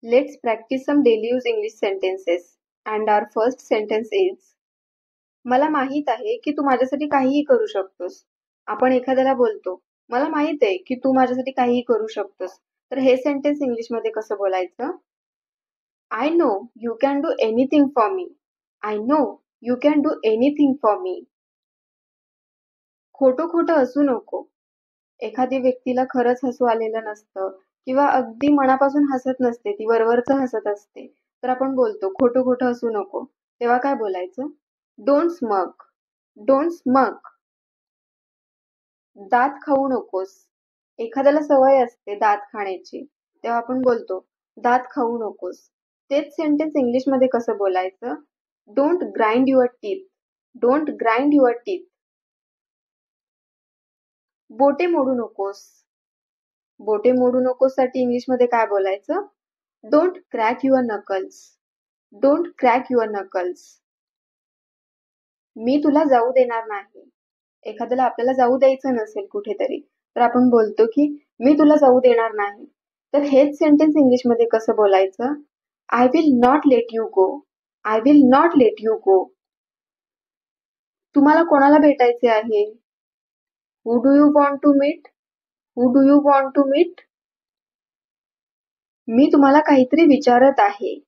Let's practice some daily use English sentences. And our first sentence is मला माहित आहे की तू माझ्यासाठी काहीही करू शकतोस. आपण एखाद्याला बोलतो, मला माहित आहे की तू माझ्यासाठी काहीही करू शकतोस. तर हे सेंटेन्स इंग्लिशमध्ये कसं बोलायचं? I know you can do anything for me. I know you can do anything for me. खोटं खोटं हसू नको. एखादी व्यक्तीला खरंच हसू आलेलं नसतं किंवा अगदी मनापासून हसत नसते, ती वरवरचं हसत असते. तर आपण बोलतो खोटं खोटं हसू नको. तेव्हा काय बोलायचं? Don't smug. Don't smug. दात खाऊ नकोस. एखाद्याला सवय असते दात खाण्याची, तेव्हा आपण बोलतो दात खाऊ नकोस. तेच सेंटेन्स इंग्लिशमध्ये कसं बोलायचं? Don't grind your teeth. Don't grind your teeth. बोटे मोडू नकोस. बोटे मोडू नकोस साठी इंग्लिशमध्ये काय बोलायचं? Don't crack your knuckles. Don't crack your knuckles. मी तुला जाऊ देणार नाही. एखाद्याला आपल्याला जाऊ द्यायचं नसेल कुठेतरी, तर आपण बोलतो की मी तुला जाऊ देणार नाही. तर हेच सेंटेन्स इंग्लिशमध्ये कसं बोलायचं? I will not let you go. I will not let you go. तुम्हाला कोणाला भेटायचे आहे? Who do you want to meet? Who do you want to meet? मी तुम्हाला काहीतरी विचारत आहे.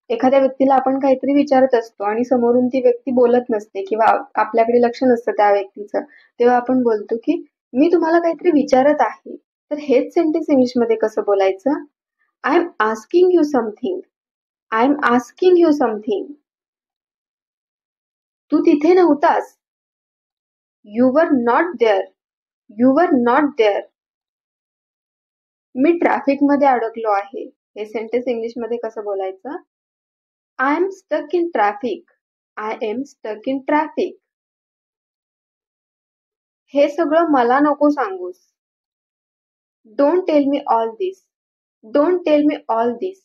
एखाद्या व्यक्तीला आपण काहीतरी विचारत असतो आणि समोरून ती व्यक्ती बोलत नसते किंवा आपल्याकडे लक्ष नसतं त्या व्यक्तीचं, तेव्हा आपण बोलतो की मी तुम्हाला काहीतरी विचारत आहे. तर हेच सेंटेन्स इंग्लिशमध्ये कसं बोलायचं? I am asking you something. I am asking you something. तू तिथे नव्हतास. You were not there. You were not there. मी ट्रॅफिक मध्ये अडकलो आहे. हे सेंटेन्स इंग्लिशमध्ये कसं बोलायचं? I am stuck in traffic. I am stuck in traffic. हे सगळं मला नको सांगूस. Don't tell me all this. Don't tell me all this.